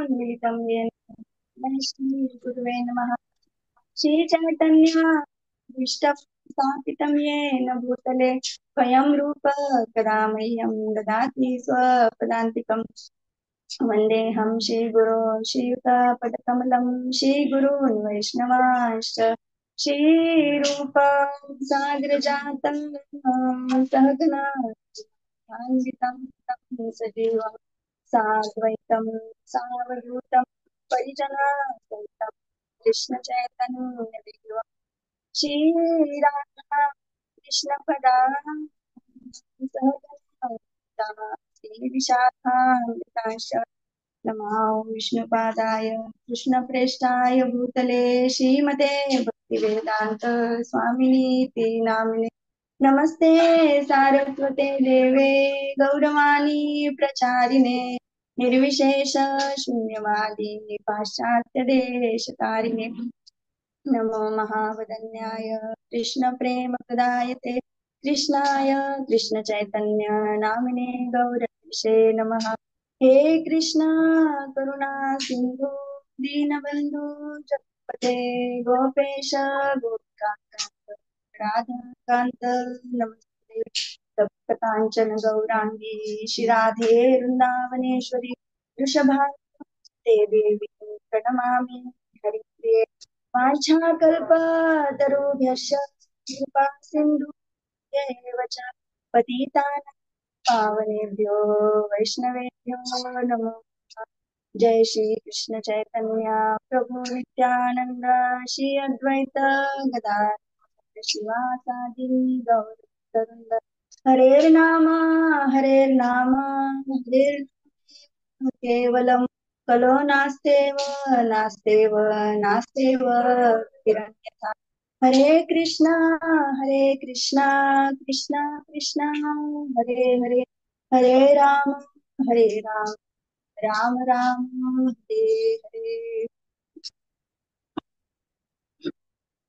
मिलितं येन श्रीगुरुवे नमः। श्रीचैतन्य स्थापितं येन भूतले स्वयं रूप कदा मह्यं ददाति स्वपदान्तिकम्। वन्देऽहं श्रीगुरो श्रीयुतपदकमलं श्रीगुरून् वैष्णवांश्च श्रीरूप साग्रजातं सहगना सान्वितं तं सजीवं साद्वैतं सावधूतं परिजनासहितं कृष्णचैतन्यदेवं श्रीराधा कृष्णपदां सहगना श्रीविशाखान्वितांश्च नमो विष्णुपादाय कृष्णप्रेष्ठाय भूतले श्रीमते भक्तिवेदान्त स्वामिनीति नामिने। नमस्ते सारस्वते देवे गौरवाणी प्रचारिणे निर्विशेष शून्यवादी पाश्चात्यदेशतारिणे। नमो महावदन्याय कृष्णप्रेमप्रदायते कृष्णाय कृष्णचैतन्य नामिने गौरविषे नमः। हे कृष्ण करुणा सिंधु दीनबंधु जगत्पते गोपेश गोपिकान्त राधाकान्त नमस्ते तप्तकाञ्चन गौरांगी श्रीराधे वृन्दावनेश्वरी वृषभानुसुते देवी प्रणमामि हरिप्रिये। वाञ्छाकल्पतरुभ्यश्च कृपा सिन्धुभ्येव च पतितानां पावनेभ्यो वैष्णवेभ्यो नमो नमः। जय श्री कृष्ण चैतन्य प्रभु नित्यानंद श्री अद्वैत गदाधर शिवासादि गौरवृंद। हरेर्नाम हरेर्नाम केवलम कलो नास्तेव तिरन्यथा। हरे कृष्णा कृष्णा कृष्णा हरे हरे हरे राम राम राम हरे हरे।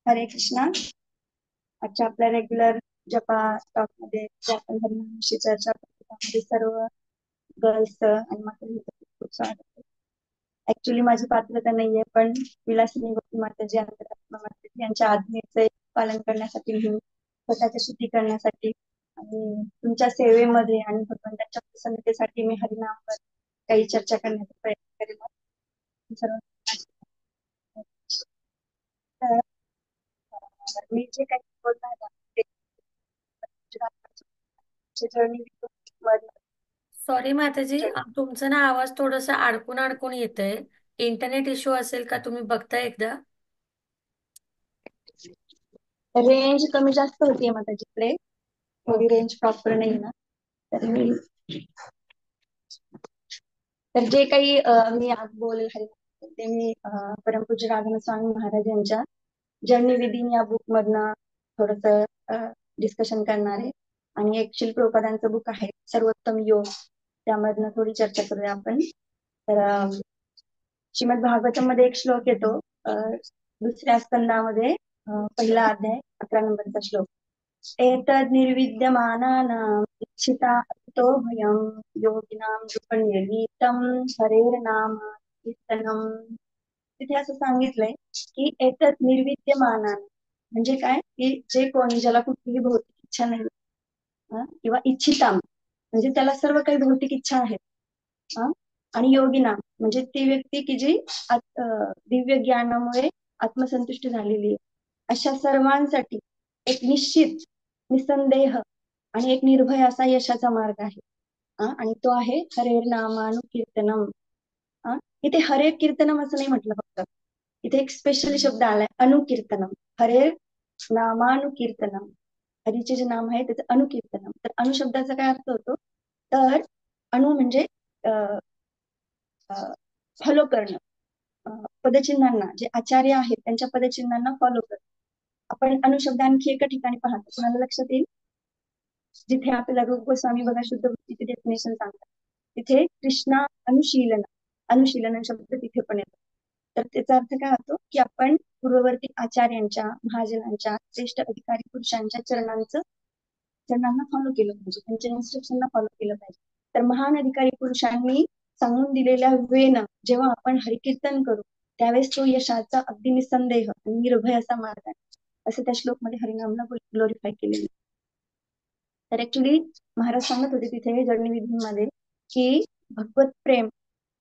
हरे कृष्णा। आजच्या आपल्या रेग्युलर जपा टॉक मध्ये जे आपण हरिनामाची चर्चा करतो त्यामध्ये सर्व गर्ल्स आणि मातांचं खूप स्वागत आहे. ऍक्च्युली माझी पात्रता नाहीये, पण विलासिनी गोपी माताजी अंतरात्मा माताजी यांच्या आज्ञेचे पालन करण्यासाठी मी स्वतःची शुद्धी करण्यासाठी आणि तुमच्या सेवेमध्ये आणि भगवंताच्या प्रसन्नतेसाठी मी हरिनामवर काही चर्चा करण्याचा प्रयत्न करेन. सर्व तर, मी जे काही बोलणार आहे ते जर्नी सॉरी माताजी, तुमचा ना आवाज थोडासा अडकून अडकून येतोय. इंटरनेट इश्यू असेल का, तुम्ही बघताय एकदा? रेंज कमी जास्त होतीये माताजीकडे, थोडी रेंज प्रॉपर नाही ना, तर मी तर जे काही मी आज बोलेल ते मी परमपूज्य राघव स्वामी महाराज यांच्या जर्नी विदिन या बुक मधनं थोडस डिस्कशन करणार आहे. आणि एक शिल प्रभुपादांचं बुक आहे सर्वोत्तम योग, त्यामधनं थोडी चर्चा करूया आपण. तर श्रीमद भागवतम मध्ये एक श्लोक येतो दुसऱ्या स्कंदामध्ये पहिला अध्याय 11 नंबरचा श्लोक. एतद् निर्विद्यमानानां इच्छिता तो भयं योगिनां नृपनिर्गीतं हरेर्नाम कीर्तनम. तिथे असं सांगितलंय की एतद् निर्विद्यमानां म्हणजे काय, की जे कोणी ज्याला कुठलीही भौतिक इच्छा नाही किंवा इच्छिता म्हणजे त्याला सर्व काही भौतिक इच्छा आहेत, आणि योगिना म्हणजे ती व्यक्ती की जी दिव्य ज्ञानामुळे आत्मसंतुष्ट झालेली आहे, अशा सर्वांसाठी एक निश्चित निसंदेह आणि एक निर्भय असा यशाचा मार्ग आहे. आणि तो आहे हरेर नामानुकीर्तनम. इथे हरे कीर्तनम असं नाही म्हटलं फक्त, इथे एक स्पेशल शब्द आलाय अनुकीर्तनम. हरेर नामानुकीर्तनम, हरीचे जे नाम आहे त्याचं अनुकीर्तनम. तर अनु शब्दाचा काय अर्थ होतो, तर अनु म्हणजे फॉलो करणं, पदचिन्हांना, जे आचार्य आहेत त्यांच्या पदचिन्हांना फॉलो करणं. आपण अनुशब्द आणखी एका ठिकाणी पाहतो, कुणाला लक्षात येईल, जिथे आपल्याला रूप गोस्वामी बघा शुद्ध वृत्तीची डेफिनेशन सांगतात, तिथे कृष्णा अनुशीलन शब्द तिथे पण येतो. तर त्याचा अर्थ काय होतो की आपण पूर्ववर्ती आचार्यांच्या, महाजनांच्या, श्रेष्ठ अधिकारी पुरुषांच्या चरणांना फॉलो केलं पाहिजे, त्यांच्या इन्स्ट्रक्शनला फॉलो केलं पाहिजे. तर महान अधिकारी पुरुषांनी सांगून दिलेल्या वेनं जेव्हा आपण हरिकीर्तन करू त्यावेळेस तो यशाचा अगदी निसंदेह आणि निर्भय असा मार्ग आहे, असं त्या श्लोकमध्ये हरिनामला ग्लोरिफाय केलेलं. तर ऍक्च्युली महाराज सांगत होते तिथे जडणीविधीमध्ये की भगवत प्रेम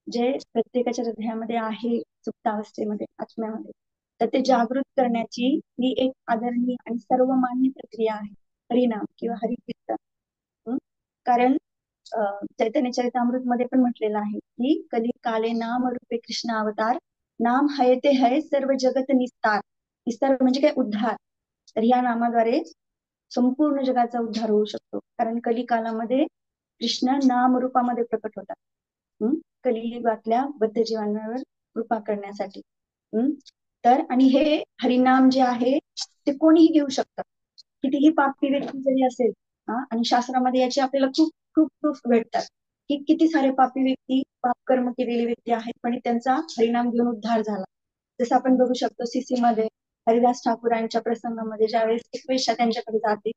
जे प्रत्येकाच्या हृदयामध्ये आहे सुप्तावस्थेमध्ये आत्म्यामध्ये, तर ते जागृत करण्याची ही एक आदरणीय आणि सर्वमान्य प्रक्रिया आहे हरिनाम किंवा हरिकीर्तन. कारण चैतन्य चरितामृत मध्ये पण म्हटलेलं आहे की कली काले नाम रूपे कृष्ण अवतार, नाम हयते हय सर्व जगत निस्तार. निस्तार म्हणजे काय? उद्धार. तर या नामाद्वारे संपूर्ण जगाचा उद्धार होऊ शकतो, कारण कलिकालामध्ये कृष्ण नाम रूपामध्ये प्रकट होतात कलियुगातल्या बद्ध जीवांवर कृपा करण्यासाठी. तर आणि हे हरिनाम जे आहे ते कोणीही घेऊ शकतं, कितीही पापी व्यक्ती जरी असेल. आणि शास्त्रामध्ये याची आपल्याला खूप खूप प्रूफ भेटतात की किती सारे पापी व्यक्ती पाप कर्म केलेले व्यक्ती आहेत पण त्यांचा हरिनाम घेऊन उद्धार झाला. जसं आपण बघू शकतो सीसी मध्ये हरिदास ठाकूरांच्या प्रसंगामध्ये ज्यावेळेस एक वेश्या त्यांच्याकडे जाते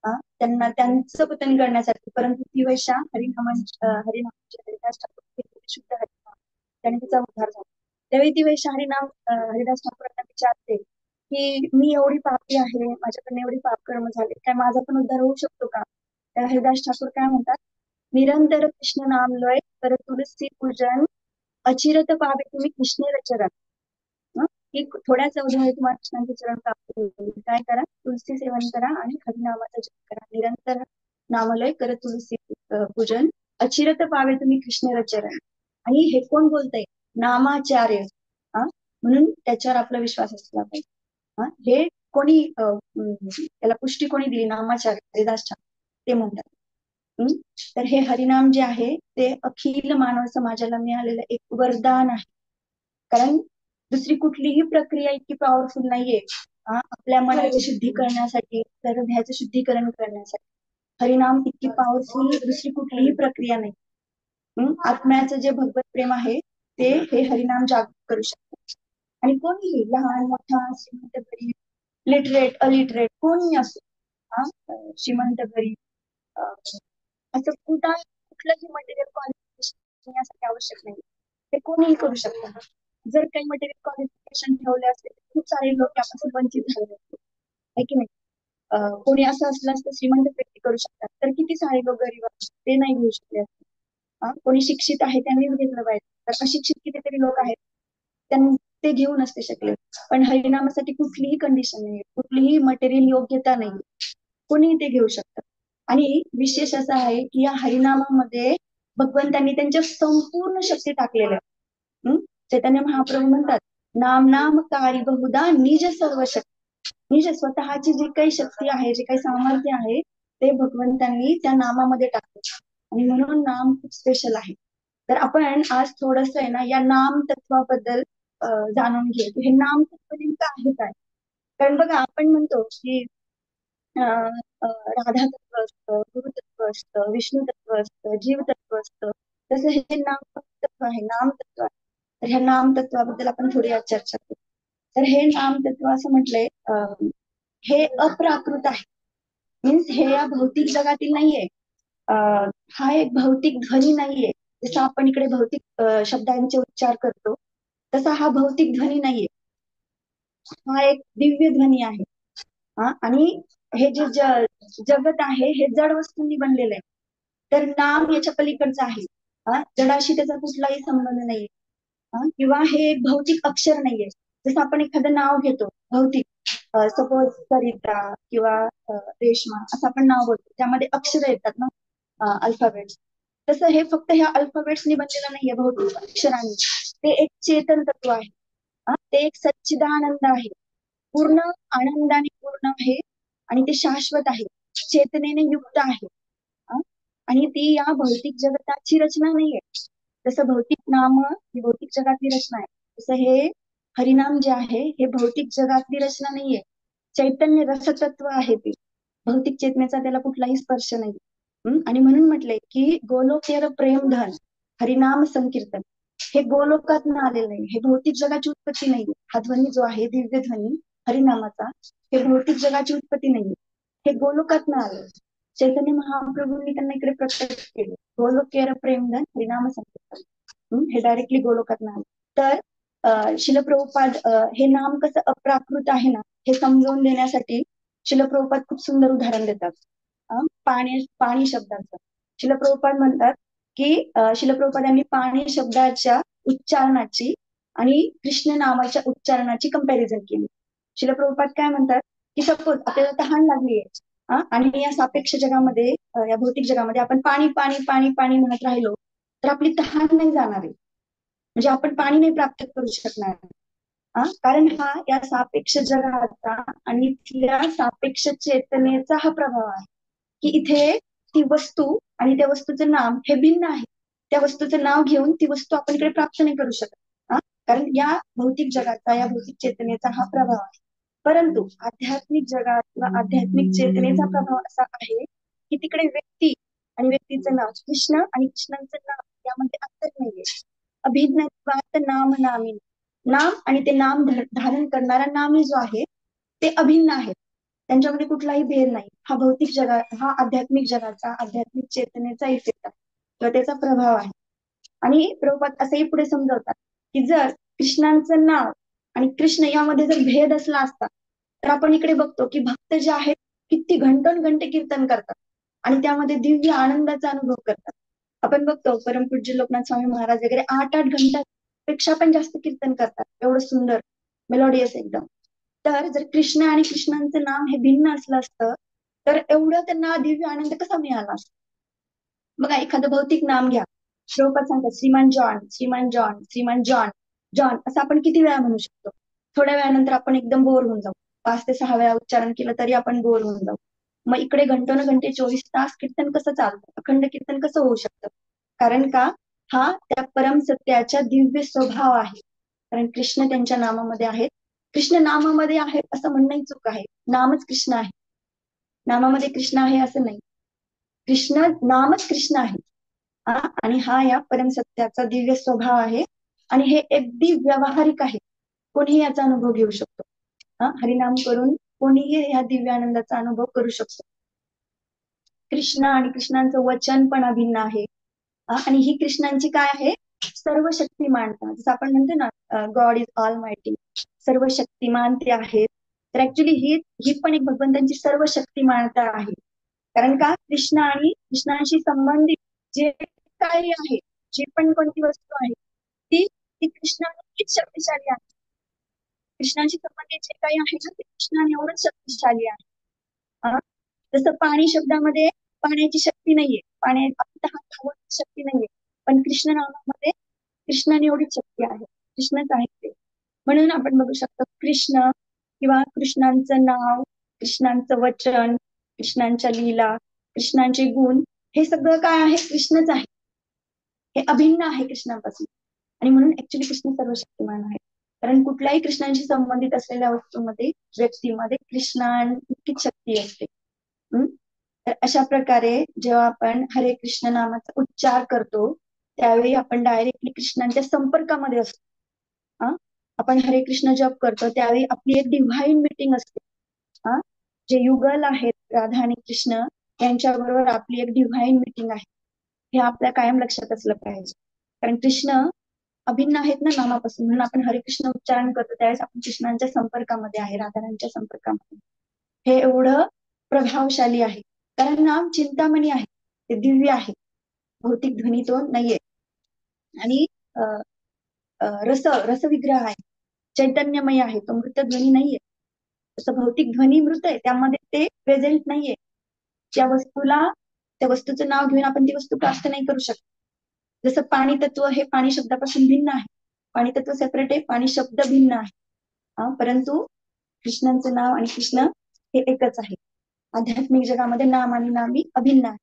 त्यांना त्यांचं पतन करण्यासाठी, परंतु ती वेश्या हरिनामाचे हरिदास ठाकूर शुद्ध हरिनाम त्याने तिचा उद्धार झाला. त्यावेळी ती वेश्या हरिदास ठाकूरांना विचारते की मी एवढी पापी आहे, माझ्याकडनं एवढी पाप कर्म झाले, काय माझा पण उद्धार होऊ शकतो का? तर हरिदास ठाकूर काय म्हणतात, निरंतर कृष्ण नाम लय तर तुलसी पूजन अचिरत पावे तुम्ही कृष्ण चरण. की थोड्याच अवधीमध्ये तुम्हाला कृष्णांचे चरण प्राप्त होईल. काय करा? तुलसी सेवन करा आणि हरिनामाचा जप करा. निरंतर नामलय कर तुलसी पूजन अचिरत पावे तुम्ही कृष्ण चरण. आणि हे कोण बोलतंय? नामाचार्य. म्हणून त्याच्यावर आपला विश्वास असला पाहिजे. हे कोणी त्याला पुष्टी कोणी दिली? नामाचार्य हरिदास ठाकूर ते म्हणतात. तर हे हरिनाम जे आहे ते अखिल मानव समाजाला मिळालेलं एक वरदान आहे, कारण दुसरी कुठलीही प्रक्रिया इतकी पॉवरफुल नाहीये आपल्या मनाची शुद्धी करण्यासाठी, हृदयाचं शुद्धीकरण करण्यासाठी. हरिनाम इतकी पॉवरफुल दुसरी कुठलीही प्रक्रिया नाही. आत्म्याचं जे भगवत प्रेम आहे ते हे हरिनाम जागृत करू शकतात. आणि कोणीही लहान मोठा श्रीमंत गरीब लिटरेट अलिटरेट कोणी असो, श्रीमंत गरीब असं कुठलंही मटेरियल क्वालिफिकेशन यासाठी आवश्यक नाही, ते कोणीही करू शकतात. जर काही मटेरियल क्वालिफिकेशन ठेवले असते खूप सारे लोक यापासून वंचित झाले असते, आहे की नाही? कोणी असं असलं असतं श्रीमंत व्यक्ती करू शकतात, तर किती सारे लोक गरीब असतात ते नाही घेऊ शकले असते. कोणी शिक्षित आहे त्यांनीच घेतलं पाहिजे, तर अशिक्षित कितीतरी लोक आहेत त्यांनी ते घेऊ नसते शकले. पण हरिनामासाठी कुठलीही कंडिशन नाही, कुठलीही मटेरियल योग्यता नाही, कोणीही ते घेऊ शकतं. आणि विशेष असं आहे की या हरिनामामध्ये भगवंतांनी त्यांच्या संपूर्ण शक्ती टाकलेल्या. चैतन्य महाप्रभू म्हणतात, नाम नाम कारी बहुदा निज सर्व शक्ती. निज स्वतःची जी काही शक्ती आहे, जे काही सामर्थ्य आहे ते भगवंतांनी त्या नामामध्ये टाकलं, आणि म्हणून नाम खूप स्पेशल आहे. तर आपण आज थोडस आहे ना या नाम तत्वाबद्दल जाणून घेऊ की हे नाम तत्व नेमकं आहे काय. कारण बघा आपण म्हणतो की राधा तत्व असतं, गुरु तत्व असतं, विष्णू तत्व असतं, जीव तत्व असतं, तसं हे नाम तत्व आहे, नाम तत्व आहे. तर ह्या नाम तत्वाबद्दल आपण थोडी आज चर्चा करू. तर हे नाम तत्व असं म्हटलंय हे अप्राकृत आहे, मीन्स हे या भौतिक जगातील नाहीये. हा एक भौतिक ध्वनी नाहीये. जसं आपण इकडे भौतिक शब्दांचे उच्चार करतो तसा हा भौतिक ध्वनी नाहीये, हा एक दिव्य ध्वनी आहे. आणि हे जे जगत आहे हे जड वस्तूंनी बनलेलं आहे, तर नाम याच्या पलीकडचं आहे. जडाशी त्याचा कुठलाही संबंध नाहीये. किंवा हे एक भौतिक अक्षर नाहीये. जसं आपण एखादं नाव घेतो भौतिक, सपोज सरिता किंवा रेशमा असं आपण नाव बोलतो, त्यामध्ये अक्षर येतात ना अल्फाबेट्स. तसं हे फक्त ह्या अल्फाबेट्सनी बनलेलं नाहीये भौतिक अक्षरांनी, ते एक चेतन तत्व आहे. ते एक सच्चिदानंद आहे, पूर्ण आनंदाने पूर्ण आहे आणि ते शाश्वत आहे, चेतनेने युक्त आहे. आणि ती या भौतिक जगताची रचना नाहीये. जसं भौतिक नाम ही भौतिक जगातली रचना आहे, तसं हे हरिनाम जे आहे हे भौतिक जगातली रचना नाहीये, चैतन्य रसतत्व आहे ते. भौतिक चेतनेचा त्याला कुठलाही स्पर्श नाही. आणि म्हणून म्हटलंय की गोलोकेर प्रेमधन हरिनाम संकीर्तन हे गोलोकात आलेलं नाही, हे भौतिक जगाची उत्पत्ती नाहीये. हा ध्वनी जो आहे दिव्य ध्वनी हरिनामाचा, हे भौतिक जगाची उत्पत्ती नाहीये, हे गोलोकात आले. चैतन्य महाप्रभूंनी त्यांना इकडे प्रकट केले, गोलोकेर प्रेमधन हरिनाम संकीर्तन. हे डायरेक्टली गोलोकात नाही. तर शिल प्रभुपाद हे नाम कसं अप्राकृत आहे ना हे समजावून देण्यासाठी शिल प्रभुपाद खूप सुंदर उदाहरण देतात. पाणी पाणी शब्दाचं शिल प्रभुपाद म्हणतात की शिल प्रभुपाद यांनी पाणी शब्दाच्या उच्चारणाची आणि कृष्ण नामाच्या उच्चारणाची कंपॅरिझन केली. शिल प्रभुपाद काय म्हणतात की सपोज आपल्याला तहान लागली आहे आणि या सापेक्ष जगामध्ये या भौतिक जगामध्ये आपण पाणी पाणी पाणी पाणी म्हणत राहिलो तर आपली तहान नाही जाणार आहे. म्हणजे आपण पाणी नाही प्राप्त करू शकणार. कारण हा या सापेक्ष जगाचा आणि इथल्या सापेक्ष चेतनेचा हा प्रभाव आहे की इथे ती वस्तू आणि त्या वस्तूचं नाम हे भिन्न आहे. त्या वस्तूचं नाव घेऊन ती वस्तू आपण इकडे प्राप्त नाही करू शकत. कारण या भौतिक जगाचा या भौतिक चेतनेचा हा प्रभाव आहे. परंतु आध्यात्मिक जगात किंवा आध्यात्मिक चेतनेचा प्रभाव असा आहे की तिकडे व्यक्ती आणि व्यक्तीचं नाव कृष्ण आणि कृष्णांचं नाव यामध्ये अंतर नाहीये. अभिन्नत्वात नाम नामी नाम आणि ते नाम धारण करणारा नामी जो आहे ते अभिन्न आहेत. त्यांच्यामध्ये कुठलाही भेद नाही. हा भौतिक जगा हा आध्यात्मिक जगाचा आध्यात्मिक चेतनेचा इफेक्ट आहे किंवा त्याचा प्रभाव आहे. आणि प्रभुपाद असंही पुढे समजवतात की जर कृष्णांचं नाव आणि कृष्ण यामध्ये जर भेद असला असता तर आपण इकडे बघतो की भक्त जे आहेत किती घंटोन कीर्तन करतात आणि त्यामध्ये दिव्य आनंदाचा अनुभव करतात. आपण बघतो परमपूज्य लोकनाथ स्वामी महाराज वगैरे 8-8 घंट्यापेक्षा पण जास्त कीर्तन करतात. एवढं सुंदर मेलोडियस एकदम. तर जर कृष्ण आणि कृष्णांचं नाम हे भिन्न असलं असतं तर एवढं त्यांना दिव्य आनंद कसा मिळाला असता. बघा एखादं भौतिक नाम घ्या. श्लोकात सांगतात श्रीमान जॉन श्रीमान जॉन श्रीमान जॉन जॉन असं आपण किती वेळा म्हणू शकतो. थोड्या वेळानंतर आपण एकदम बोर होऊन जाऊ. 5 ते 6 वेळा उच्चारण केलं तरी आपण बोर होऊन जाऊ. मग इकडे घंटे 24 तास कीर्तन कसं चालतं. अखंड कीर्तन कसं होऊ शकतं. कारण का हा त्या परम सत्याच्या दिव्य स्वभाव आहे. कारण कृष्ण त्यांच्या नामामध्ये आहेत. कृष्ण नामामध्ये आहे असं म्हणणंही चूक आहे. नामच कृष्ण आहे. नामामध्ये कृष्ण आहे असं नाही. कृष्ण नामच कृष्ण आहे. आणि हा या परमसत्याचा दिव्य स्वभाव आहे आणि हे अगदी व्यावहारिक आहे. कोणीही याचा अनुभव घेऊ शकतो. हरिनाम करून कोणीही ह्या दिव्य आनंदाचा अनुभव करू शकतो. कृष्ण आणि कृष्णांचं वचन पण अभिन्न आहे. आणि ही कृष्णांची काय आहे सर्व शक्तिमानता. जसं आपण म्हणतो ना गॉड इज ऑल मायटी सर्व शक्तिमान ते आहेत. तर ऍक्च्युली ही पण एक भगवंतांची सर्व शक्तिमानता आहे. कारण का कृष्ण आणि कृष्णांशी संबंधित जे काही आहे जे पण कोणती वस्तू आहे ती ती कृष्णांनीच शक्तिशाली आहे. कृष्णांशी संबंधित जे काही आहे ना ते कृष्णाने एवढंच शक्तिशाली आहे. जसं पाणी शब्दामध्ये पाण्याची शक्ती नाहीये. पाण्याची शक्ती नाहीये. पण कृष्ण नामामध्ये कृष्णाने एवढीच शक्ती आहे. कृष्णच आहे ते. म्हणून आपण बघू शकतो कृष्ण किंवा कृष्णांचं नाव कृष्णांचं वचन कृष्णांच्या लीला कृष्णांचे गुण हे सगळं काय आहे कृष्णच आहे. हे अभिन्न आहे कृष्णापासून. आणि म्हणून ऍक्च्युली कृष्ण सर्वशक्तिमान आहे. कारण कुठल्याही कृष्णांशी संबंधित असलेल्या वस्तूमध्ये व्यक्तीमध्ये कृष्णांचीच शक्ती असते. तर अशा प्रकारे जेव्हा आपण हरे कृष्ण नामाचा उच्चार करतो त्यावेळी आपण डायरेक्टली कृष्णांच्या संपर्कामध्ये असतो. आपण हरे कृष्ण जप करतो त्यावेळी आपली एक डिव्हाइन मीटिंग असते. जे युगल आहेत राधा आणि कृष्ण यांच्याबरोबर आपली एक डिव्हाइन मीटिंग आहे. हे आपल्या कायम लक्षात असलं पाहिजे. कारण कृष्ण अभिन्न आहेत ना नामापासून. म्हणून आपण हरे कृष्ण उच्चारण करतो त्यावेळेस आपण कृष्णांच्या संपर्कामध्ये आहे राधारांच्या संपर्कामध्ये. हे एवढं प्रभावशाली आहे. कारण नाम चिंतामणी आहे. ते दिव्य आहे. भौतिक ध्वनी तो नाहीये. आणि रसविग्रह आहे. चैतन्यमय आहे. तो मृत ध्वनी नाहीये. जसं भौतिक ध्वनी मृत आहे त्यामध्ये ते प्रेझेंट नाहीये. त्या वस्तूचं नाव घेऊन आपण ती वस्तू प्राप्त नाही करू शकत. जसं पाणी तत्व हे पाणी शब्दापासून भिन्न आहे. पाणी तत्व सेपरेट आहे. पाणी शब्द भिन्न आहे. परंतु कृष्णांचं नाव आणि कृष्ण हे एकच आहे. आध्यात्मिक जगामध्ये नाम आणि नामी अभिन्न आहे.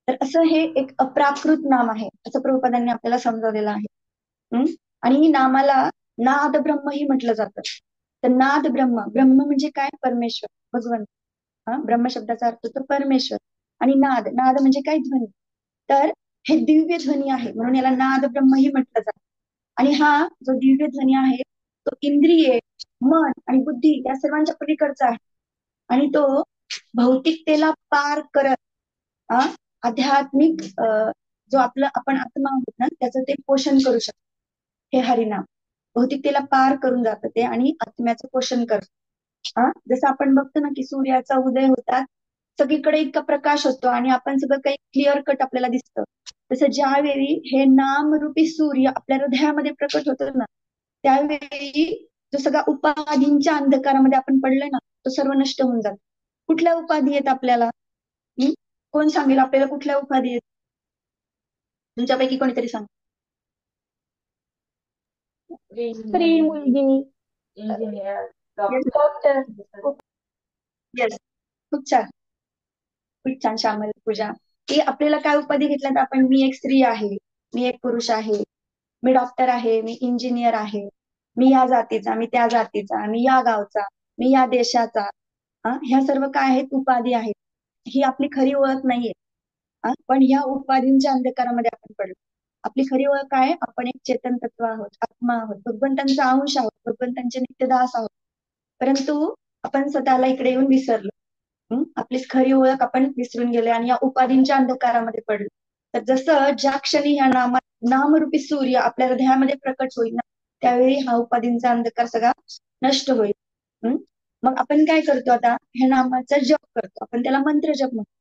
तर असं हे एक अप्राकृत नाम आहे असं प्रभुपादांनी आपल्याला समजावलेलं आहे. आणि नामाला नाद ब्रह्मही म्हटलं जातं. तर नाद ब्रह्म म्हणजे काय परमेश्वर भगवंत. ब्रह्म शब्दाचा अर्थ होतो परमेश्वर. आणि नाद म्हणजे काय ध्वनी. तर हे दिव्य ध्वनी आहे म्हणून याला नाद ब्रह्मही म्हटलं जातं. आणि हा जो दिव्य ध्वनी आहे तो इंद्रिये मन आणि बुद्धी या सर्वांच्या पलीकडचा आहे. आणि तो भौतिकतेला पार करत आध्यात्मिक जो आपलं आपण आत्मा आहोत ना त्याचं ते पोषण करू शकतं हे हरिनाम. भौतिकतेला पार करून जातं ते आणि आत्म्याचं पोषण करतं. जसं आपण बघतो ना की सूर्याचा उदय होतात सगळीकडे इतका प्रकाश होतो आणि आपण सगळं काही क्लिअर कट आपल्याला दिसतं. तसं ज्यावेळी हे नामरूपी सूर्य आपल्या हृदयामध्ये प्रकट होतो ना त्यावेळी जो सगळा उपाधींच्या अंधकारामध्ये आपण पडलोय ना तो सर्व नष्ट होऊन जातो. कुठल्या उपाधी आहेत आपल्याला? कोण सांगेल आपल्याला कुठल्या उपाधी आहेत? तुमच्यापैकी कोणीतरी सांग. स्त्री, मुलगी, इंजिनियर, येस डॉक्टर. येस, खूप छान, खूप छान श्यामल पूजा. की आपल्याला काय उपाधी घेतल्यात आपण? मी एक स्त्री आहे, मी एक पुरुष आहे, मी डॉक्टर आहे, मी इंजिनियर आहे, मी या जातीचा, मी त्या जातीचा, मी या गावचा, मी या देशाचा. ह्या सर्व काय आहेत? उपाधी आहेत. ही आपली खरी ओळख नाहीये. पण ह्या उपाधींच्या अंधकारामध्ये आपण पडलो. आपली खरी ओळख काय? आपण एक चेतन तत्व आहोत, आत्मा आहोत, भगवंतांचा अंश आहोत, भगवंतांचे नित्यदास आहोत. परंतु आपण स्वतःला इकडे येऊन विसरलो. आपली खरी ओळख आपण विसरून गेले आणि या उपाधींच्या अंधकारामध्ये पडलो. तर जसं ज्या क्षणी ह्या नामरूपी सूर्य आपल्या हृदयामध्ये प्रकट होईल ना त्यावेळी हा उपाधींचा अंधकार सगळा नष्ट होईल. मग आपण काय करतो आता? ह्या नामाचा जप करतो आपण, त्याला मंत्र जप म्हणतो.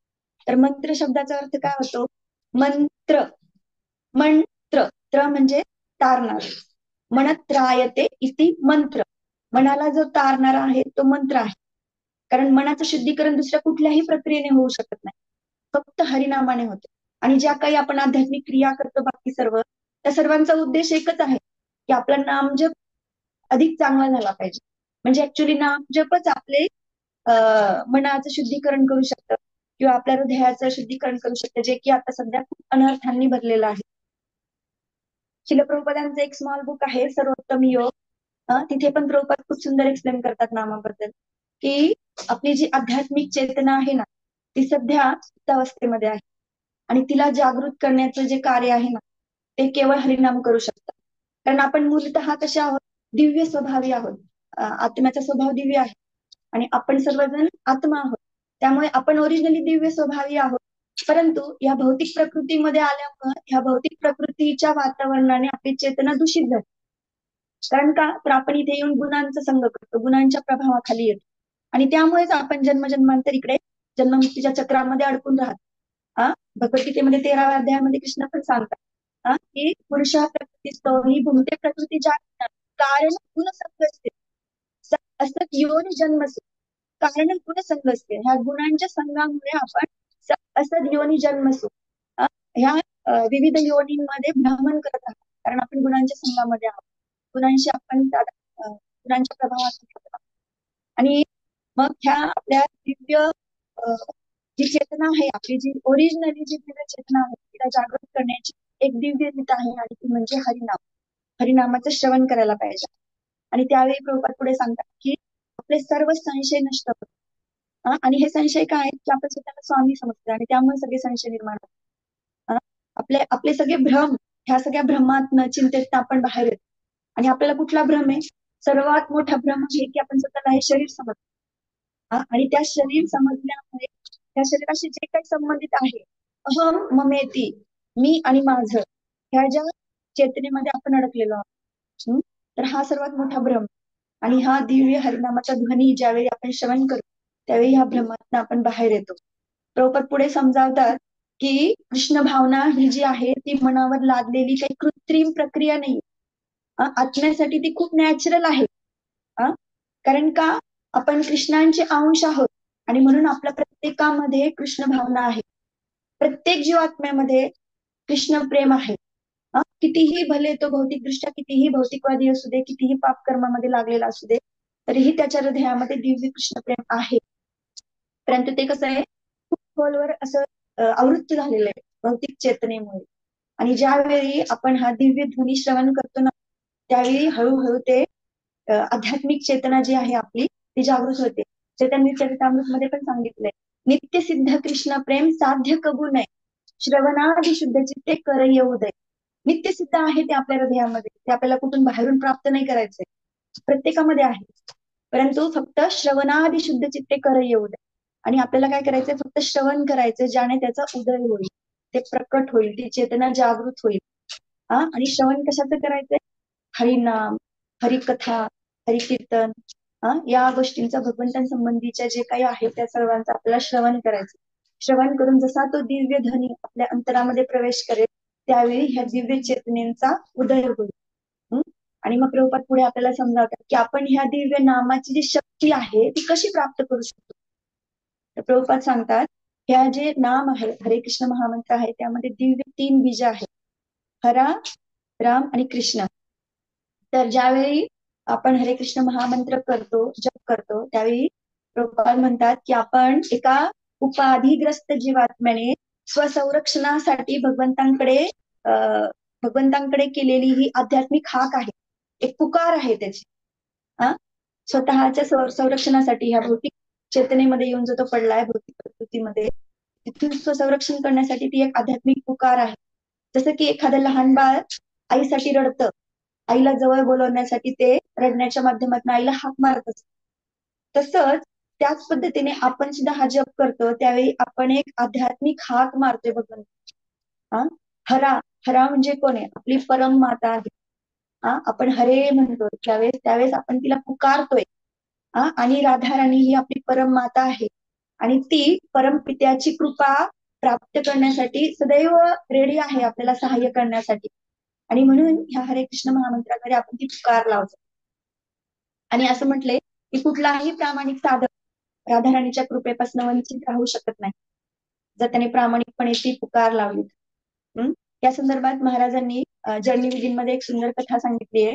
तर मंत्र शब्दाचा अर्थ काय होतो? मंत्र. मंत्र त्र म्हणजे तारणार. मनत्रायते इति मंत्र. मनाला जो तारणारा आहे तो मंत्र आहे. कारण मनाचं शुद्धीकरण दुसऱ्या कुठल्याही प्रक्रियेने होऊ शकत नाही, फक्त हरिनामाने होते. आणि ज्या काही आपण आध्यात्मिक क्रिया करतो बाकी सर्व त्या सर्वांचा उद्देश एकच आहे की आपला नामजप अधिक चांगला झाला पाहिजे. म्हणजे ऍक्च्युली नामजपच आपले मनाचं शुद्धीकरण करू शकतं किंवा आपल्या हृदयाचं शुद्धीकरण करू शकतं, जे की आता सध्या खूप अनर्थांनी भरलेलं आहे. शिल प्रभुपादांचं एक स्मॉल बुक आहे सर्वोत्तम योग. तिथे पण प्रभुपाद खूप सुंदर एक्सप्लेन करतात नामाबद्दल की आपली जी आध्यात्मिक चेतना आहे ना ती सध्या सुप्तावस्थेमध्ये आहे आणि तिला जागृत करण्याचं जे कार्य आहे ना ते केवळ हरिनाम करू शकतात. कारण आपण मूलतः कशा आहोत? दिव्य स्वभावी आहोत. आत्म्याचा स्वभाव दिव्य आहे आणि आपण सर्वजण आत्मा आहोत. त्यामुळे आपण ओरिजिनली दिव्य स्वभावी आहोत. परंतु या भौतिक प्रकृतीमध्ये आल्यामुळे ह्या भौतिक प्रकृतीच्या वातावरणाने आपली चेतना दूषित झाली. कारण का? तर आपण इथे येऊन गुणांचा संग करतो, गुणांच्या प्रभावाखाली येतो आणि त्यामुळेच आपण जन्मजन्मांतर इकडे जन्ममुक्तीच्या चक्रामध्ये अडकून राहतो. भगवद्गीतेमध्ये 13व्या अध्यायामध्ये कृष्ण पण सांगतात की पुरुषा प्रकृतीस्तो ही भूमते प्रकृती कारण गुणसंग असते असत योनी जन्मसे. कारण गुणसंग असते. ह्या गुणांच्या संघामुळे आपण असत योनी जन्मसू ह्या विविध योनींमध्ये भ्रमण करत आहोत. कारण आपण गुणांच्या संघामध्ये आहोत, गुणांशी आपण गुणांच्या प्रभावात. आणि मग ह्या आपल्या दिव्य जी चेतना आहे आपली, जी ओरिजिनली जी दिव्य चेतना आहे तिला जागृत करण्याची एक दिव्य रीत आहे आणि ती म्हणजे हरिनाम. हरिनामाचं श्रवण करायला पाहिजे. आणि त्यावेळी प्रभुपाद पुढे सांगतात की आपले सर्व संशय नष्ट होतात. आणि हे संशय काय आहेत की आपण स्वतःला स्वामी समजतो आणि त्यामुळे सगळे संशय निर्माण होतात. आपले आपले सगळे भ्रम, ह्या सगळ्या भ्रमातनं चिंतेत आपण बाहेर येतो. आणि आपल्याला कुठला भ्रम आहे? सर्वात मोठा भ्रम आहे की आपण स्वतःला हे शरीर समजतो. आणि त्या शरीर समजल्यामुळे त्या शरीराशी जे काही संबंधित आहे अहम ममेती, मी आणि माझं, ह्या ज्या चेतनेमध्ये आपण अडकलेलो आहोत. तर हा सर्वात मोठा भ्रम. आणि हा दिव्य हरिनामाचा ध्वनी ज्यावेळी आपण श्रवण करतो त्यावेळी ह्या भ्रमातून आपण बाहेर येतो. प्रभुपाद पुढे समजावतात की कृष्ण भावना ही जी आहे ती मनावर लादलेली काही कृत्रिम प्रक्रिया नाही. आत्म्यासाठी ती खूप नॅचरल आहे. कारण का? आपण कृष्णांचे अंश आहोत आणि म्हणून आपल्या प्रत्येकामध्ये कृष्ण भावना आहे. प्रत्येक जीवात्म्यामध्ये कृष्ण प्रेम आहे. कितीही भले तो भौतिकदृष्ट्या कितीही भौतिकवादी असू दे, कितीही पाप कर्मामध्ये लागलेला असू दे, तरीही त्याच्या हृदयामध्ये दिव्य कृष्ण प्रेम आहे. परंतु ते कसं आहे? खूप खोलवर असं आवृत्त झालेलं आहे भौतिक चेतनेमुळे. आणि ज्यावेळी आपण हा दिव्य ध्वनी श्रवण करतो ना त्यावेळी हळूहळू ते आध्यात्मिक चेतना जी आहे आपली ती जागृत होते. चैतन्य चरितामृत मध्ये पण सांगितलंय, नित्य सिद्ध कृष्ण प्रेम साध्य कबू नये, श्रवणादि शुद्ध चित्ते कर उदय. नित्य सिद्ध आहे ते आपल्या हृदयामध्ये, ते आपल्याला कुठून बाहेरून प्राप्त नाही करायचंय, प्रत्येकामध्ये आहे. परंतु फक्त श्रवणादि शुद्ध चित्ते कर उदय. आणि आपल्याला काय करायचंय? फक्त श्रवण करायचं ज्याने त्याचा उदय होईल. ते प्रकट होईल, ती चेतना जागृत होईल. आणि श्रवण कशाचं करायचंय? हरिनाम, हरिकथा, हरिकीर्तन, या गोष्टींचा भगवंतांसंबंधीच्या जे काही आहे त्या सर्वांचा आपल्याला श्रवण करायचं. श्रवण करून जसा तो दिव्य ध्वनी आपल्या अंतरामध्ये प्रवेश करेल त्यावेळी ह्या दिव्य चेतनेचा उदय होईल. आणि मग प्रभुपाद पुढे आपल्याला समजावतात की आपण ह्या दिव्य नामाची जी शक्ती आहे ती कशी प्राप्त करू शकतो. तर प्रभुपाद सांगतात ह्या जे नाम आहे, हरे कृष्ण महामंत्र आहे, त्यामध्ये दिव्य 3 बीज आहेत, हरा, राम आणि कृष्ण. तर ज्यावेळी आपण हरे कृष्ण महामंत्र करतो, जप करतो, त्यावेळी प्रभुपाद म्हणतात की आपण एका उपाधिग्रस्त जीवात्म्याने स्वसंरक्षणासाठी भगवंतांकडे केलेली ही आध्यात्मिक हाक आहे, एक पुकार आहे त्याची. स्वतःच्या संरक्षणासाठी ह्या भौतिक चेतनेमध्ये येऊन जो तो पडलाय भौतिक प्रकृतीमध्ये, तिथून स्वसंरक्षण करण्यासाठी ती एक आध्यात्मिक पुकार आहे. जसं की एखादं लहान बाळ आईसाठी रडतं, आईला जवळ बोलवण्यासाठी ते रडण्याच्या माध्यमातून आईला हाक मारत असत. तसंच त्याच पद्धतीने आपण सुद्धा हा जप करतो त्यावेळी आपण एक आध्यात्मिक हाक मारतोय भगवंत. हरा, हरा म्हणजे कोण आहे? आपली परम माता आहे. आपण हरे म्हणतो त्यावेळेस आपण तिला पुकारतोय. आणि राधाराणी ही आपली परम माता आहे आणि ती परमपित्याची कृपा प्राप्त करण्यासाठी सदैव रेडी आहे आपल्याला सहाय्य करण्यासाठी. आणि म्हणून ह्या हरे कृष्ण महामंत्रामध्ये आपण ती पुकार लावतो. आणि असं म्हटलंय की कुठलाही प्रामाणिक साधक राधाराणीच्या कृपेपासून वंचित राहू शकत नाही जर त्याने प्रामाणिकपणे ती पुकार लावली. या संदर्भात महाराजांनी जर्नी विधीमध्ये एक सुंदर कथा सांगितली आहे.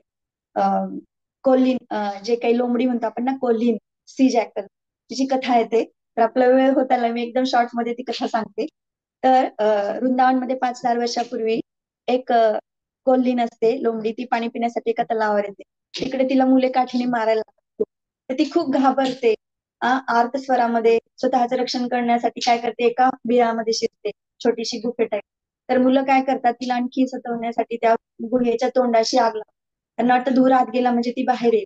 कोल्हीन, जे काही लोमडी म्हणतो आपण ना, कोल्हीन सी जॅकल, तिची कथा येते. तर आपला वेळ होत आला, मी एकदम शॉर्ट मध्ये ती कथा सांगते. तर वृंदावनमध्ये 5,000 वर्षापूर्वी एक कोल्हीन असते लोमडी, ती पाणी पिण्यासाठी एका तलावावर येते. तिकडे तिला मुले काठीने मारायला लागते, तर ती खूप घाबरते. आर्त स्वरामध्ये स्वतःचं रक्षण करण्यासाठी काय करते, एका बिळामध्ये शिरते, छोटीशी गुफे टाईप. तर मुलं काय करतात, तिला आणखी सतवण्यासाठी त्या गुहेच्या तोंडाशी आग लावतात. त्यांना वाटतं दूर आत गेला म्हणजे ती बाहेर येईल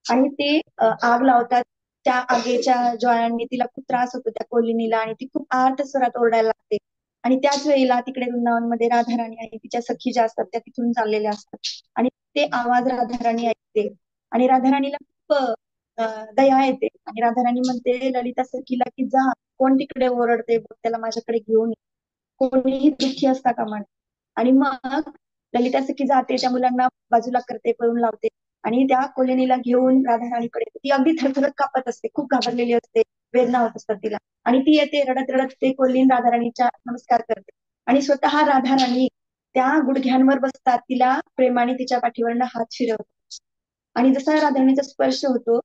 आणि ते आग लावतात. त्या आगीच्या ज्वाळांनी तिला खूप त्रास होतो त्या कोलिनीला आणि ती खूप आर्त स्वरात ओरडायला लागते. आणि त्याच वेळेला तिकडे वृंदावनमध्ये राधाराणी आणि तिच्या सखी ज्या असतात त्या तिथून चाललेल्या असतात आणि ते आवाज राधाराणी ऐकते आणि राधाराणीला खूप दया येते आणि राधाराणी म्हणते ललिता सखीला की जा, कोण तिकडे ओरडते बघ, त्याला माझ्याकडे घेऊन ये, कोणीही दुःखी असता कामा नये. आणि मग ललिता सखी जाते, त्या मुलांना बाजूला करते, पळून लावते आणि त्या कोलिनीला घेऊन राधाराणीकडे, ती अगदी थरथरत कापत असते, खूप घाबरलेली असते, वेदना होत असतात तिला. आणि ती येते रडत रडत, ते कोलीन राधाराणीच्या नमस्कार करते आणि स्वतः राधाराणी त्या गुडघ्यांवर बसतात, तिला प्रेमाने तिच्या पाठीवरनं हात फिरवतात आणि जसा राधाराणीचा स्पर्श होतो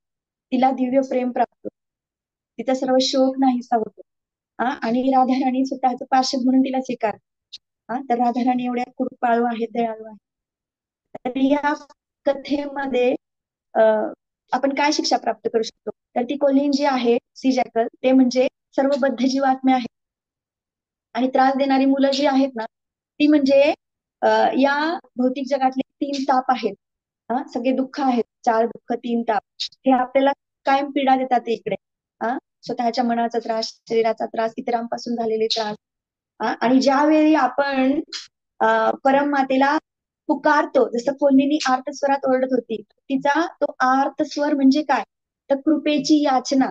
तिला दिव्य प्रेम प्राप्त होतो, तिचा सर्व शोक नाहीसा होतो. आणि राधाराणी स्वतःचं पार्षद म्हणून तिला स्वीकार. तर राधाराणी एवढ्या कृपाळू आहेत, दयाळू आहेत. तर या कथेमध्ये आपण काय शिक्षा प्राप्त करू शकतो, तर ती कोल्हीन जी आहे सी जॅकल, ते म्हणजे सर्व बद्ध जीवात्मे आहेत आणि त्रास देणारी मुलं जी आहेत ना, ती म्हणजे या भौतिक जगातले 3 ताप आहेत. सगळे दुःख आहेत, 4 दुःख 3 ताप, हे आपल्याला कायम पीडा देतात इकडे. स्वतःच्या मनाचा त्रास, शरीराचा त्रास, इतरांपासून झालेले त्रास. आणि ज्यावेळी आपण परम मातेला पुकारतो, जसं कोल्हीनी आर्त स्वरात ओरडत होती, तिचा तो आर्त स्वर म्हणजे काय, तर कृपेची याचना.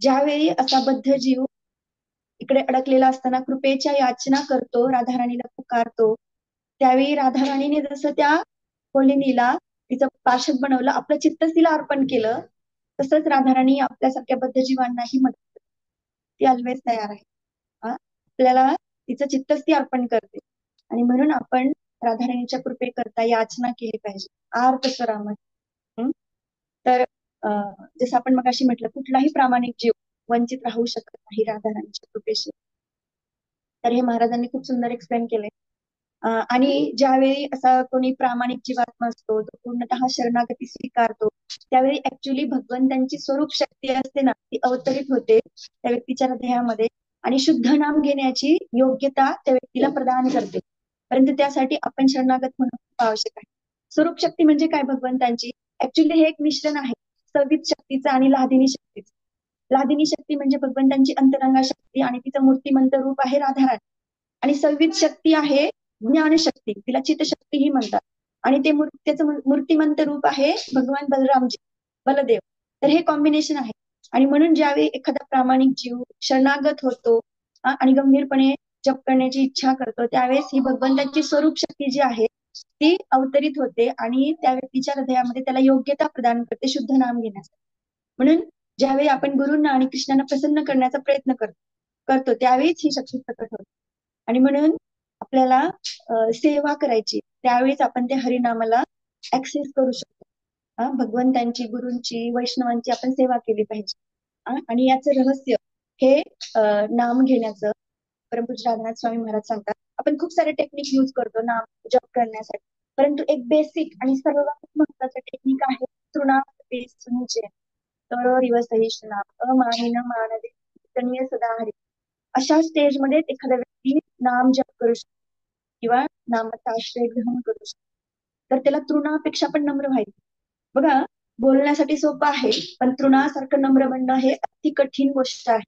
ज्यावेळी असा बद्ध जीव इकडे अडकलेला असताना कृपेच्या याचना करतो, राधाराणीला पुकारतो, त्यावेळी राधाराणीने जसं त्या कोलिनीला तिचं पार्षद बनवलं, आपलं चित्तच तिला अर्पण केलं, तसंच राधाराणी आपल्यासारख्या बद्ध जीवांनाही मदत करते. ती ऑलवेज तयार आहे. आपल्याला तिचं चित्तच ती अर्पण करते आणि म्हणून आपण राधाराणीच्या कृपेकरता याचना केली पाहिजे आर्त स्वरामध्ये. तर जसं आपण मगाशी म्हटलं, कुठलाही प्रामाणिक जीव वंचित राहू शकत नाही राधाराणीच्या कृपेशी. तर हे महाराजांनी खूप सुंदर एक्सप्लेन केले. आणि ज्यावेळी असा कोणी प्रामाणिक जीवात्मा असतो, तो पूर्णतः शरणागती स्वीकारतो, त्यावेळी ऍक्च्युली भगवंतांची स्वरूप शक्ती असते ना, ती अवतरित होते त्या व्यक्तीच्या हृदयामध्ये आणि शुद्ध नाम घेण्याची योग्यता त्या व्यक्तीला प्रदान करते. परंतु त्यासाठी आपण शरणागत होणं खूप आवश्यक आहे. स्वरूप शक्ती म्हणजे काय भगवंतांची? ऍक्च्युली हे एक मिश्रण आहे सवित शक्तीचं आणि लादिनी शक्तीचं. लादिनी शक्ती म्हणजे भगवंतांची अंतरंगा शक्ती आणि तिचं मूर्तिमंत रूप आहे राधाराणी. आणि 26 शक्ती आहे ज्ञानशक्ती, तिला चितशक्तीही म्हणतात. आणि ते त्याचं मूर्तिमंत रूप आहे भगवान बलरामजी, बलदेव. तर हे कॉम्बिनेशन आहे. आणि म्हणून ज्यावेळी एखादा प्रामाणिक जीव शरणागत होतो आणि गंभीरपणे जप करण्याची इच्छा करतो, त्यावेळेस ही भगवंताची स्वरूप शक्ती जी आहे ती अवतरित होते आणि त्या व्यक्तीच्या हृदयामध्ये त्याला योग्यता प्रदान करते शुद्ध नाम घेण्यासाठी. म्हणून ज्यावेळी आपण गुरूंना आणि कृष्णांना प्रसन्न करण्याचा प्रयत्न करतो त्यावेळीच ही शक्ती प्रकट होते. आणि म्हणून आपल्याला सेवा करायची, त्यावेळीच आपण त्या हरिनामाला ऍक्सेस करू शकतो. भगवंतांची, गुरूंची, वैष्णवांची आपण सेवा केली पाहिजे. आणि याचं रहस्य हे नाम घेण्याचं परमपूज्य राधानाथ स्वामी महाराज सांगतात. आपण खूप सारे टेक्निक यूज करतो नाम जप करण्यासाठी, परंतु एक बेसिक आणि सर्वात महत्वाचं टेक्निक आहे तृणाचे. तर सहिष्णुनाम अमानिन मानदे कीर्तनीय सदा हरी. अशा स्टेजमध्ये एखाद्या व्यक्ती नाम जप करू शकतो किंवा नामाचा आश्रय ग्रहण करू शकतो. तर त्याला तृणापेक्षा पण नम्र व्हायचं. बघा, बोलण्यासाठी सोपं आहे, पण तृणासारखं नम्र बनणं हे अति कठीण गोष्ट आहे.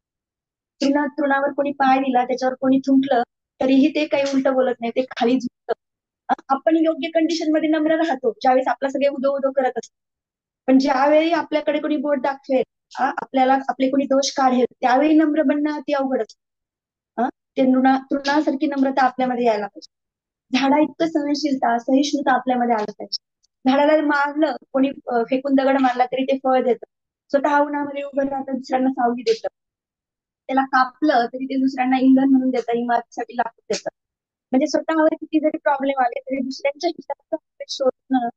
तृणावर कोणी पाय दिला, त्याच्यावर कोणी थुंकलं, तरीही ते काही उलट बोलत नाही, ते खाली झुकतं. आपण योग्य कंडिशन मध्ये नम्र राहतो ज्यावेळेस आपला सगळे उदो उदो करत असतो. पण ज्यावेळी आपल्याकडे कोणी बोट दाखवेल, आपल्याला आपले कोणी दोष काढेल, त्यावेळी नम्र बनणं अति अवघड असतं. ते तृणासारखी नम्रता आपल्यामध्ये यायला पाहिजे. झाडा इतकं सहनशीलता, सहिष्णुता आपल्यामध्ये आलं पाहिजे. झाडाला मारलं, कोणी फेकून दगड मारला तरी ते फळ देतं. स्वतः उन्हामध्ये उभं राहतं, दुसऱ्यांना सावली देतं. त्याला कापलं तरी ते दुसऱ्यांना इंधन म्हणून देतं, इमारतीसाठी लाकूड देतं. म्हणजे स्वतःवर किती जरी प्रॉब्लेम आले तरी दुसऱ्यांच्या हिताचं शोधणं,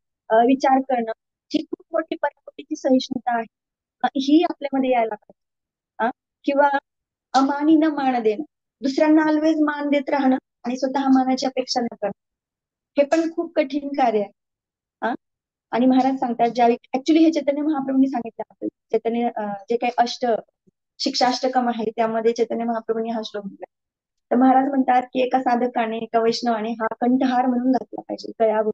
विचार करणं, ही खूप मोठी पराकोटीची सहिष्णुता आहे. ही आपल्यामध्ये यायला पाहिजे. किंवा अमानी न मान देणं, दुसऱ्यांना ऑलवेज मान देत राहणं आणि स्वतः मानाची अपेक्षा न करणं, हे पण खूप कठीण कार्य आहे. आणि महाराज सांगतात, ज्यावेळी ऍक्च्युली हे चैतन्य महाप्रभूंनी सांगितलं आपल्याला. चैतन्य जे काही शिक्षाष्टकम आहे त्यामध्ये चैतन्य महाप्रभूंनी हा श्लोक दिला. तर महाराज म्हणतात की एका साधकाने, एका वैष्णवाने हा कंठहार म्हणून घातला पाहिजे, गळ्यावर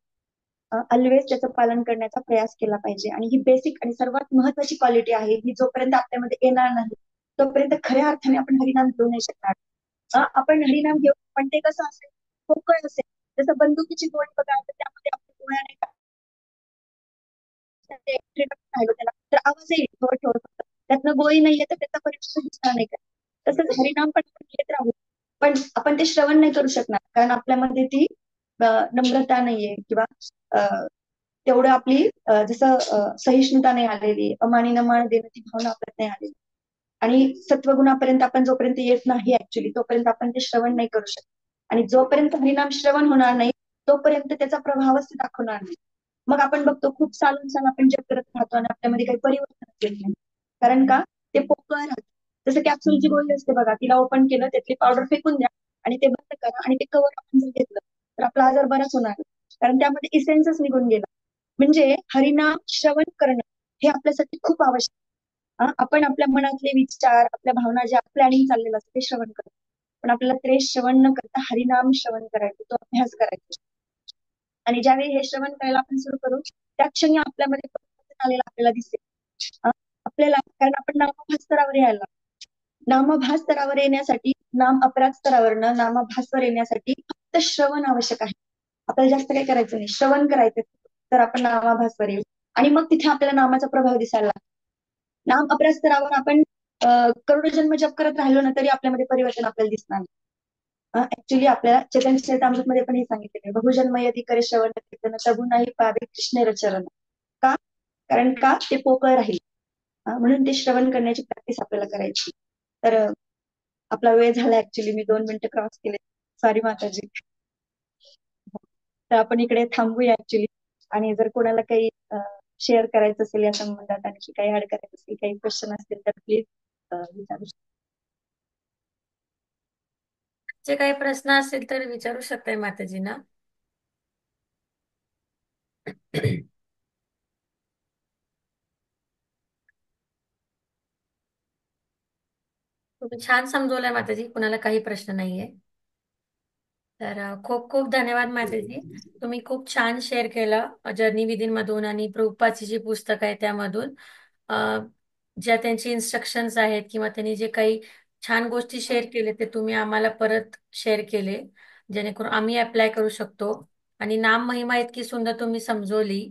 ऑलवेज त्याचं पालन करण्याचा प्रयास केला पाहिजे. आणि ही बेसिक आणि सर्वात महत्वाची क्वालिटी आहे, ही जोपर्यंत आपल्यामध्ये येणार नाही तोपर्यंत खऱ्या अर्थाने आपण हरिनाम घेऊ नाही शकणार. आपण हरिनाम घेऊ, पण ते कसं असेल, पोकळ असेल. जसं बंदुकीची गोळी बघा, तर त्यामध्ये आपण गोळ्या नाही राहिलो त्याला तर आवाज येईल थोडं थोडं, त्यातनं गोळी नाही येत तर त्याचा परिणाम दिसणार नाही का. तसंच हरिनाम पण आपण घेत राहू, पण आपण ते श्रवण नाही करू शकणार, कारण आपल्यामध्ये ती नम्रता नाहीये किंवा तेवढं आपली जसं सहिष्णुता नाही आलेली, अमानी न मान देणं ती भावना आपल्यात नाही आलेली. आणि सत्वगुणापर्यंत आपण जोपर्यंत येत नाही ऍक्च्युली, तोपर्यंत आपण ते श्रवण नाही करू शकत. आणि जोपर्यंत हरिनाम श्रवण होणार नाही तोपर्यंत त्याचा प्रभावच ते दाखवणार नाही. मग आपण बघतो खूप साल आपण जप करत राहतो आणि आपल्यामध्ये काही परिवर्तन येत नाही. कारण का, ते पोकळ राहतं. जसं कॅप्सूलची गोळी असते बघा, तिला ओपन केलं, त्यातली पावडर फेकून द्या आणि ते बंद करा आणि ते कवर आपण जर घेतलं तर आपला आजार बराच होणार, कारण त्यामध्ये इसेन्सच निघून गेला. म्हणजे हरिनाम श्रवण करणं हे आपल्यासाठी खूप आवश्यक. आपण आपल्या मनातले विचार, आपल्या भावना, ज्या प्लॅनिंग चाललेलं असतं ते श्रवण करतो, पण आपल्याला ते श्रवण न करता हरिनाम श्रवण करायचं, तो अभ्यास करायचा. आणि ज्यावेळी हे श्रवण करायला आपण सुरू करू त्या क्षणी आपल्यामध्ये परिवर्तन आलेलं आपल्याला दिसेल. आपल्याला, कारण आपण नामभास स्तरावर यायला, नामभास स्तरावर येण्यासाठी, नाम अपराध स्तरावरनं नामभासवर येण्यासाठी फक्त श्रवण आवश्यक आहे. आपल्याला जास्त काही करायचं नाही, श्रवण करायचं, तर आपण नामाभासवर येऊ आणि मग तिथे आपल्याला नामाचा प्रभाव दिसायला लागतो. नाम अपराध स्तरावर आपण करोडो जन्म जप करत राहिलो ना तरी आपल्यामध्ये परिवर्तन आपल्याला दिसणार नाही. ऍक्च्युली आपल्याला चैतन्य चरितामृत मध्ये पण हे सांगितलेलं आहे, बहुजन्म यदि करे श्रवण कीर्तन तबु नाही पावे कृष्ण रचरण. का, कारण का ते पोकळ राहील. म्हणून ते श्रवण करण्याची प्रॅक्टिस आपल्याला करायची. तर आपला वेळ झाला ऍक्च्युली, मी 2 मिनिटं क्रॉस केले, सॉरी माताजी. तर आपण इकडे थांबूया ऍक्च्युली. आणि जर कोणाला काही शेअर करायचं असेल या संबंधात, आणखी काही ऍड करायचं असेल, काही क्वेश्चन असतील तर प्लीज विचारू शकता. जे काही प्रश्न असतील तर विचारू शकताय माताजींना. तुम्ही छान समजवलंय माताजी, कुणाला काही प्रश्न नाहीये. तर खूप खूप धन्यवाद माताजी, तुम्ही खूप छान शेअर केलं जर्नी विदिन मधून आणि प्रभुपादची जी पुस्तक आहे त्यामधून ज्या त्यांची इन्स्ट्रक्शन्स आहेत किंवा त्यांनी जे काही छान गोष्टी शेअर केले ते तुम्ही आम्हाला परत शेअर केले, जेणेकरून आम्ही अप्लाय करू शकतो. आणि नाम महिमा इतकी सुंदर तुम्ही समजवली.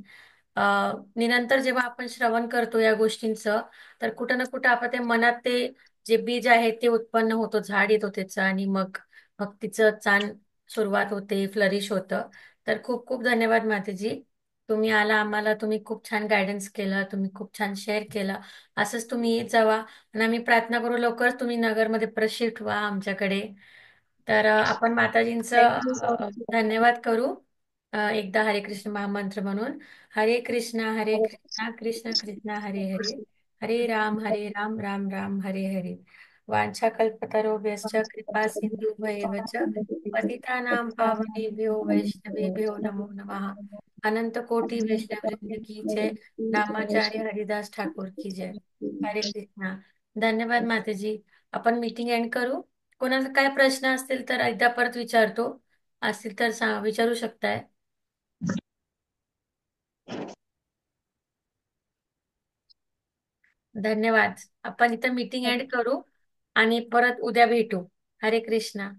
आणि नंतर जेव्हा आपण श्रवण करतो या गोष्टींचं, तर कुठं ना कुठं आपण ते मनात ते जे बीज आहे ते उत्पन्न होतो, झाड येतो त्याचं, आणि मग भक्तीचं छान सुरुवात होते, फ्लरिश होतं. तर खूप खूप धन्यवाद मातेजी. तुम्ही आला आम्हाला, तुम्ही खूप छान गायडन्स केलं, तुम्ही खूप छान शेअर केलं. असंच तुम्ही येत जावा, आणि आम्ही प्रार्थना करू लवकरच तुम्ही नगरमध्ये परत शिफ्ट व्हा आमच्याकडे. तर आपण माताजींचं थँक्यू सो मच. धन्यवाद करू. एकदा हरे कृष्ण महामंत्र म्हणून. हरे कृष्णा कृष्ण कृष्ण हरे हरे, हरे राम राम राम हरे हरे. वाञ्छाकल्पतरुभ्यश्च कृपा सिन्धुभ्येव च पतितानां पावनेभ्यो वैष्णवेभ्यो नमो नमः. अनंत कोटि वैष्णव वृंद की जय. नामाचार्य हरिदास ठाकुर की जय. हरे कृष्णा. धन्यवाद माताजी. आपण मीटिंग एंड करू. कोणाला काय प्रश्न असतील तर एकदा परत विचारतो. असतील तर विचारू शकताय. धन्यवाद. आपण इथं मीटिंग एंड करू आणि परत उद्या भेटू. हरे कृष्णा.